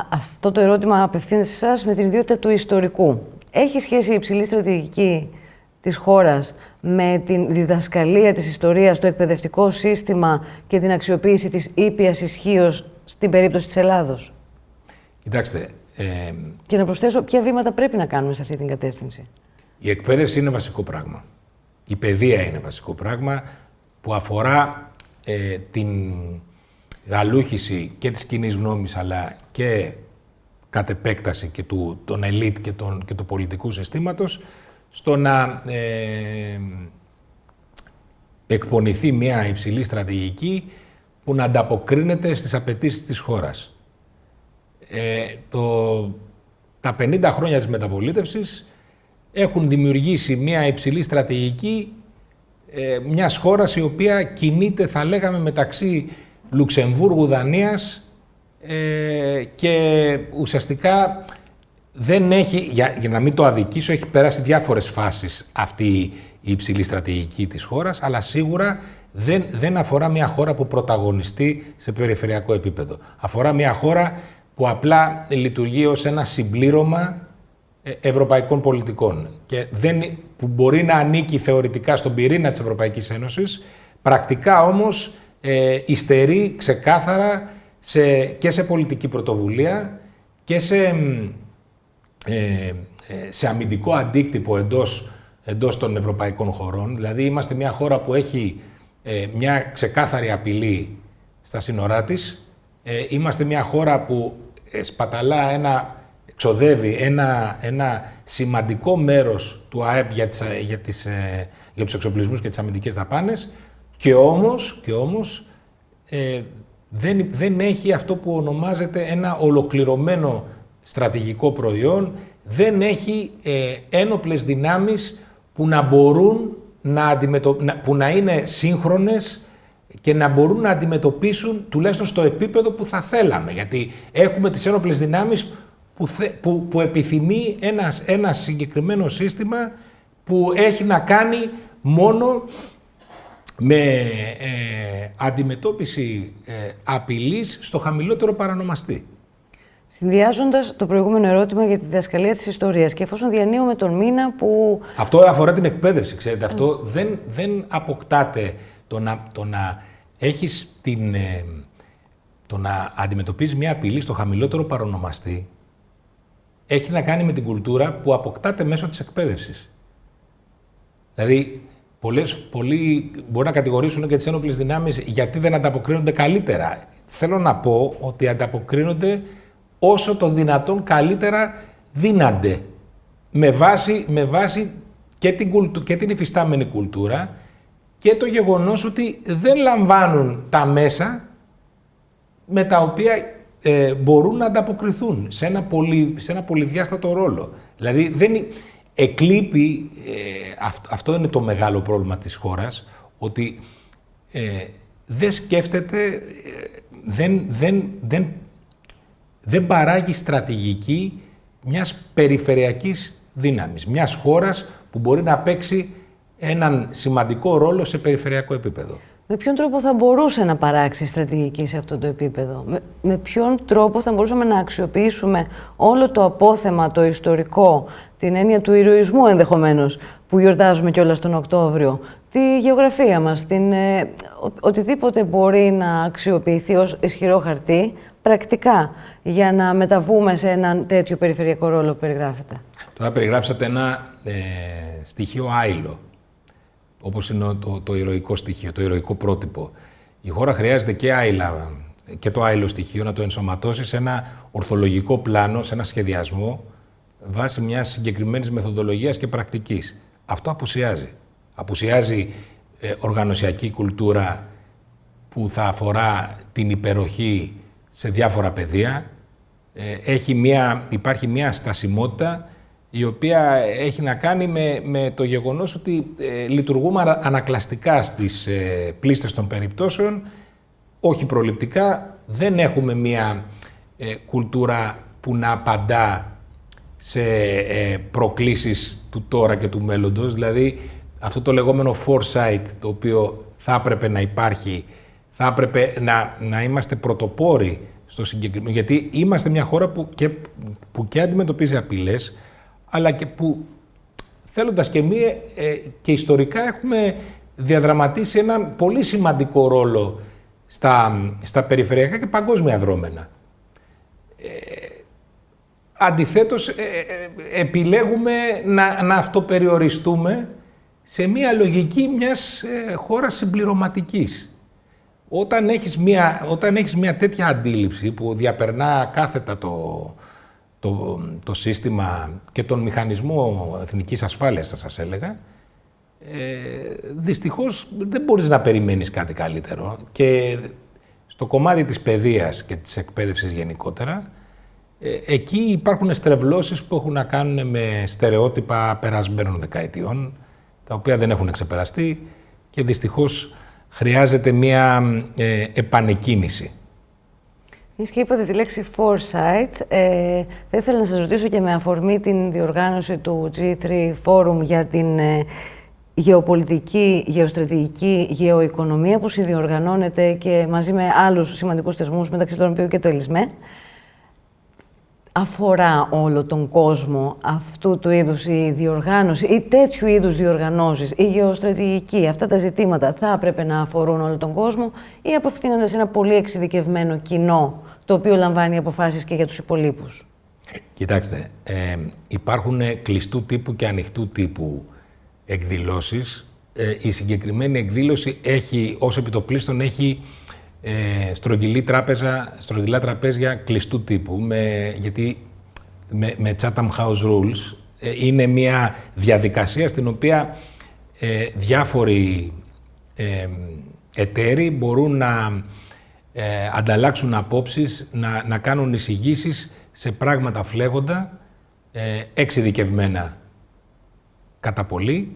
Αυτό το ερώτημα απευθύνεται σε εσάς με την ιδιότητα του ιστορικού. Έχει σχέση η υψηλή στρατηγική της χώρας με την διδασκαλία της ιστορίας, το εκπαιδευτικό σύστημα και την αξιοποίηση της ήπιας ισχύως στην περίπτωση της Ελλάδος? Κοιτάξτε... Και να προσθέσω, ποια βήματα πρέπει να κάνουμε σε αυτή την κατεύθυνση? Η εκπαίδευση είναι βασικό πράγμα. Η παιδεία είναι βασικό πράγμα που αφορά την γαλούχηση και της κοινής γνώμης, αλλά και κατ' επέκταση και των ελίτ και του πολιτικού συστήματος, στο να εκπονηθεί μια υψηλή στρατηγική που να ανταποκρίνεται στις απαιτήσεις της χώρας. Τα 50 χρόνια της μεταπολίτευσης έχουν δημιουργήσει μια υψηλή στρατηγική μιας χώρας η οποία κινείται, θα λέγαμε, μεταξύ Λουξεμβούργου, Δανίας και ουσιαστικά δεν έχει, για να μην το αδικήσω, έχει περάσει διάφορες φάσεις αυτή η υψηλή στρατηγική της χώρας, αλλά σίγουρα δεν αφορά μια χώρα που πρωταγωνιστεί σε περιφερειακό επίπεδο. Αφορά μια χώρα που απλά λειτουργεί ως ένα συμπλήρωμα ευρωπαϊκών πολιτικών και που μπορεί να ανήκει θεωρητικά στον πυρήνα της Ευρωπαϊκής Ένωσης, πρακτικά όμως υστερεί ξεκάθαρα και σε πολιτική πρωτοβουλία και σε αμυντικό αντίκτυπο εντός των ευρωπαϊκών χωρών. Δηλαδή είμαστε μια χώρα που έχει μια ξεκάθαρη απειλή στα σύνορά της. Είμαστε μια χώρα που εξοδεύει ένα σημαντικό μέρος του ΑΕΠ για τους εξοπλισμούς και τις αμυντικές δαπάνες και όμως δεν έχει αυτό που ονομάζεται ένα ολοκληρωμένο στρατηγικό προϊόν, δεν έχει ένοπλες δυνάμεις που να μπορούν που να είναι σύγχρονες και να μπορούν να αντιμετωπίσουν τουλάχιστον στο επίπεδο που θα θέλαμε. Γιατί έχουμε τις ένοπλες δυνάμεις που επιθυμεί ένα συγκεκριμένο σύστημα που έχει να κάνει μόνο με αντιμετώπιση απειλής στο χαμηλότερο παρανομαστή. Συνδυάζοντας το προηγούμενο ερώτημα για τη διδασκαλία της ιστορίας και εφόσον διανύουμε τον μήνα που... Αυτό αφορά την εκπαίδευση, ξέρετε. Αυτό δεν αποκτάται το να έχεις το να αντιμετωπίζεις μια απειλή στο χαμηλότερο παρονομαστή. Έχει να κάνει με την κουλτούρα που αποκτάται μέσω της εκπαίδευσης. Δηλαδή, πολλοί μπορεί να κατηγορήσουν και τις ένοπλες δυνάμεις γιατί δεν ανταποκρίνονται καλύτερα. Θέλω να πω ότι ανταποκρίνονται όσο το δυνατόν καλύτερα δύνανται. Με βάση και την υφιστάμενη κουλτούρα και το γεγονός ότι δεν λαμβάνουν τα μέσα με τα οποία μπορούν να ανταποκριθούν σε ένα πολυδιάστατο ρόλο. Δηλαδή εκλείπει, αυτό είναι το μεγάλο πρόβλημα της χώρας, ότι δεν σκέφτεται, δεν παράγει στρατηγική μιας περιφερειακής δύναμης, μιας χώρας που μπορεί να παίξει έναν σημαντικό ρόλο σε περιφερειακό επίπεδο. Με ποιον τρόπο θα μπορούσε να παράξει στρατηγική σε αυτό το επίπεδο? Με ποιον τρόπο θα μπορούσαμε να αξιοποιήσουμε όλο το απόθεμα, το ιστορικό, την έννοια του ηρωισμού ενδεχομένως, που γιορτάζουμε κιόλας τον Οκτώβριο, τη γεωγραφία μας, οτιδήποτε μπορεί να αξιοποιηθεί ως ισχυρό χαρτί, πρακτικά, για να μεταβούμε σε έναν τέτοιο περιφερειακό ρόλο που περιγράφεται? Τώρα περιγράψατε ένα στοιχείο άειλο, όπως είναι το ηρωικό στοιχείο, το ηρωικό πρότυπο. Η χώρα χρειάζεται και το άειλο στοιχείο να το ενσωματώσει σε ένα ορθολογικό πλάνο, σε ένα σχεδιασμό βάσει μιας συγκεκριμένης μεθοδολογίας και πρακτικής. Αυτό απουσιάζει. Απουσιάζει οργανωσιακή κουλτούρα που θα αφορά την υπεροχή σε διάφορα πεδία. υπάρχει μια στασιμότητα η οποία έχει να κάνει με το γεγονός ότι λειτουργούμε ανακλαστικά στις πλήστες των περιπτώσεων, όχι προληπτικά, δεν έχουμε μια κουλτούρα που να απαντά σε προκλήσεις του τώρα και του μέλλοντος, δηλαδή αυτό το λεγόμενο foresight, το οποίο θα έπρεπε να υπάρχει, θα έπρεπε να είμαστε πρωτοπόροι στο συγκεκριμένο, γιατί είμαστε μια χώρα που και αντιμετωπίζει απειλές, αλλά και που θέλοντας και μη και ιστορικά έχουμε διαδραματίσει έναν πολύ σημαντικό ρόλο στα περιφερειακά και παγκόσμια δρόμενα. Αντιθέτως, επιλέγουμε να αυτοπεριοριστούμε σε μια λογική μιας χώρας συμπληρωματικής. Όταν έχεις μια τέτοια αντίληψη που διαπερνά κάθετα το σύστημα και τον μηχανισμό εθνικής ασφάλειας, θα σας έλεγα, δυστυχώς δεν μπορείς να περιμένεις κάτι καλύτερο. Και στο κομμάτι της παιδείας και της εκπαίδευσης γενικότερα, εκεί υπάρχουν στρεβλώσεις που έχουν να κάνουν με στερεότυπα περασμένων δεκαετιών, τα οποία δεν έχουν ξεπεραστεί και δυστυχώς χρειάζεται μια επανεκκίνηση. Μιας και είπατε τη λέξη foresight, θα ήθελα να σας ρωτήσω και με αφορμή την διοργάνωση του G3 Forum για την γεωπολιτική, γεωστρατηγική, γεωοικονομία που συνδιοργανώνεται και μαζί με άλλους σημαντικούς θεσμούς, μεταξύ των οποίων και το ΕΛΙΣΜΕ. Αφορά όλο τον κόσμο αυτού του είδους η διοργάνωση ή τέτοιου είδους διοργανώσεις, η γεωστρατηγική, αυτά τα ζητήματα θα έπρεπε να αφορούν όλο τον κόσμο ή απευθύνονται σε ένα πολύ εξειδικευμένο κοινό, το οποίο λαμβάνει αποφάσεις και για τους υπολείπους? Κοιτάξτε, υπάρχουν κλειστού τύπου και ανοιχτού τύπου εκδηλώσεις. Η συγκεκριμένη εκδήλωση ως επιτοπλίστων έχει στρογγυλά τραπέζια κλειστού τύπου, γιατί με Chatham House Rules είναι μια διαδικασία στην οποία διάφοροι εταίροι μπορούν να ανταλλάξουν απόψεις, να κάνουν εισηγήσεις σε πράγματα φλέγοντα, εξειδικευμένα κατά πολύ.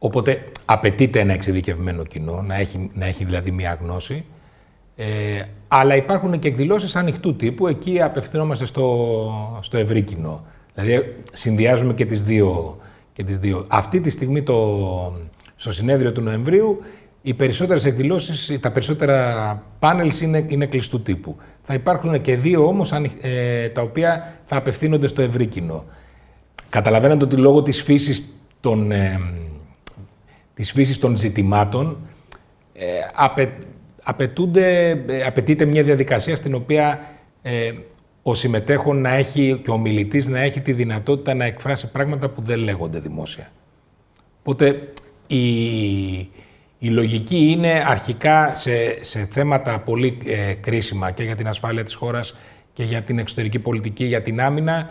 Οπότε απαιτείται ένα εξειδικευμένο κοινό, να έχει δηλαδή μία γνώση. Αλλά υπάρχουν και εκδηλώσεις ανοιχτού τύπου, εκεί απευθυνόμαστε στο ευρύ κοινό. Δηλαδή συνδυάζουμε και τις δύο. Αυτή τη στιγμή στο συνέδριο του Νοεμβρίου οι περισσότερες εκδηλώσεις, τα περισσότερα πάνελς είναι κλειστού τύπου. Θα υπάρχουν και δύο όμως τα οποία θα απευθύνονται στο ευρύ κοινό. Καταλαβαίνετε ότι λόγω της φύσης των ζητημάτων απαιτείται μια διαδικασία στην οποία ο συμμετέχον και ο μιλητής να έχει τη δυνατότητα να εκφράσει πράγματα που δεν λέγονται δημόσια. Οπότε η λογική είναι αρχικά σε θέματα πολύ κρίσιμα και για την ασφάλεια της χώρας και για την εξωτερική πολιτική, για την άμυνα,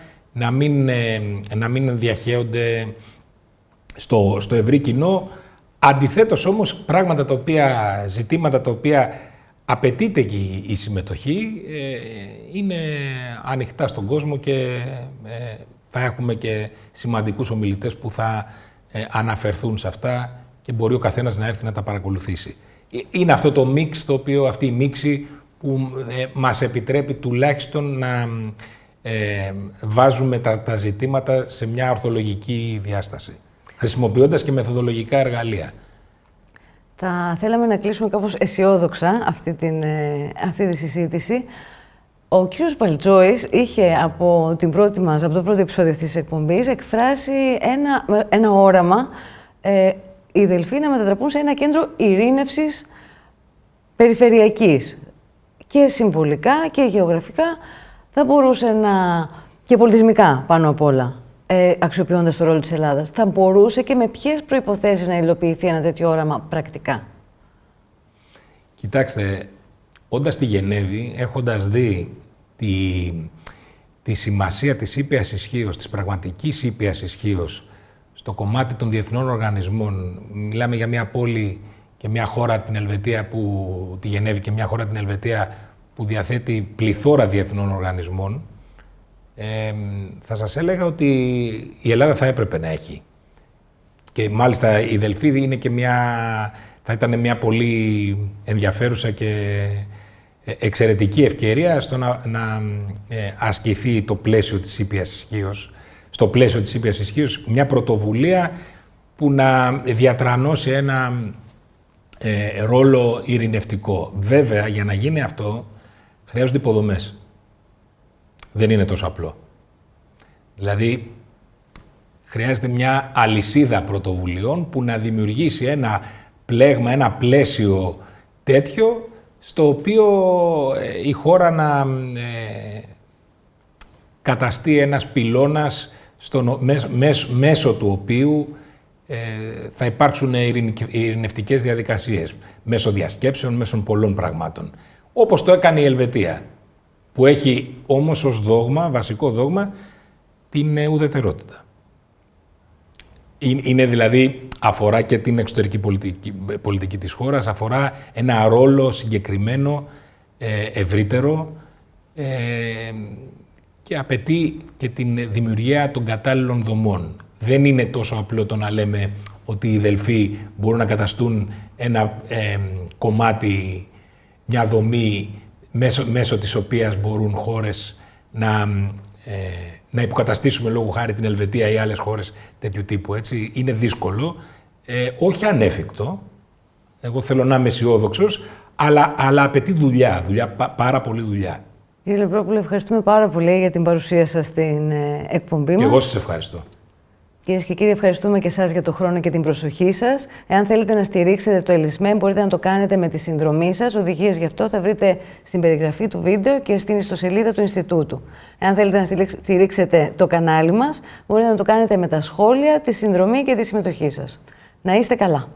να μην διαχέονται στο ευρύ κοινό. Αντιθέτως όμως, ζητήματα τα οποία απαιτείται και η συμμετοχή είναι ανοιχτά στον κόσμο και θα έχουμε και σημαντικούς ομιλητές που θα αναφερθούν σε αυτά και μπορεί ο καθένας να έρθει να τα παρακολουθήσει. Είναι αυτό το μίξ, αυτή η μίξη που μας επιτρέπει τουλάχιστον να βάζουμε τα ζητήματα σε μια ορθολογική διάσταση, χρησιμοποιώντας και μεθοδολογικά εργαλεία. Θα θέλαμε να κλείσουμε κάπως αισιόδοξα αυτή τη συζήτηση. Ο κύριος Παλτζόης είχε από το πρώτο επεισόδιο αυτής της εκπομπής εκφράσει ένα όραμα οι Δελφοί να μετατραπούν σε ένα κέντρο ειρήνευσης περιφερειακής. Και συμβολικά και γεωγραφικά θα μπορούσε και πολιτισμικά πάνω απ' όλα, αξιοποιώντας το ρόλο της Ελλάδας. Θα μπορούσε και με ποιες προϋποθέσεις να υλοποιηθεί ένα τέτοιο όραμα πρακτικά? Κοιτάξτε, όντας στη Γενέβη, έχοντας δει τη σημασία της ήπιας ισχύως, της πραγματικής ήπιας ισχύως στο κομμάτι των διεθνών οργανισμών, μιλάμε για μια πόλη και μια χώρα την Ελβετία τη Γενέβη και μια χώρα την Ελβετία που διαθέτει πληθώρα διεθνών οργανισμών, θα σας έλεγα ότι η Ελλάδα θα έπρεπε να έχει. Και μάλιστα η Δελφή είναι και θα ήταν μια πολύ ενδιαφέρουσα και εξαιρετική ευκαιρία στο να ασκηθεί το πλαίσιο της ήπιας ισχύως. Στο πλαίσιο της ήπιας ισχύως, μια πρωτοβουλία που να διατρανώσει ένα ρόλο ειρηνευτικό. Βέβαια, για να γίνει αυτό, χρειάζονται υποδομές. Δεν είναι τόσο απλό. Δηλαδή, χρειάζεται μια αλυσίδα πρωτοβουλειών που να δημιουργήσει ένα πλέγμα, ένα πλαίσιο τέτοιο, στο οποίο η χώρα να καταστεί ένας πυλώνας μέσω του οποίου θα υπάρξουν ειρηνευτικές διαδικασίες, μέσω διασκέψεων, μέσω πολλών πραγμάτων. Όπως το έκανε η Ελβετία, που έχει όμως ως δόγμα, βασικό δόγμα, την ουδετερότητα. Είναι δηλαδή, αφορά και την εξωτερική πολιτική της χώρας, αφορά ένα ρόλο συγκεκριμένο, ευρύτερο, και απαιτεί και την δημιουργία των κατάλληλων δομών. Δεν είναι τόσο απλό το να λέμε ότι οι Δελφοί μπορούν να καταστούν ένα κομμάτι, μια δομή μέσω της οποίας μπορούν χώρες να υποκαταστήσουμε λόγω χάρη την Ελβετία ή άλλες χώρες τέτοιου τύπου. Έτσι. Είναι δύσκολο, όχι ανέφικτο. Εγώ θέλω να είμαι αισιόδοξος, αλλά απαιτεί δουλειά, πάρα πολύ δουλειά. Κύριε Λεπρόπουλε, ευχαριστούμε πάρα πολύ για την παρουσία σας στην εκπομπή μας. Και εγώ σας ευχαριστώ. Κυρίες και κύριοι, ευχαριστούμε και εσάς για τον χρόνο και την προσοχή σας. Εάν θέλετε να στηρίξετε το ΕΛΙΣΜΕ, μπορείτε να το κάνετε με τη συνδρομή σας. Οδηγίες γι' αυτό θα βρείτε στην περιγραφή του βίντεο και στην ιστοσελίδα του Ινστιτούτου. Εάν θέλετε να στηρίξετε το κανάλι μας, μπορείτε να το κάνετε με τα σχόλια, τη συνδρομή και τη συμμετοχή σας. Να είστε καλά.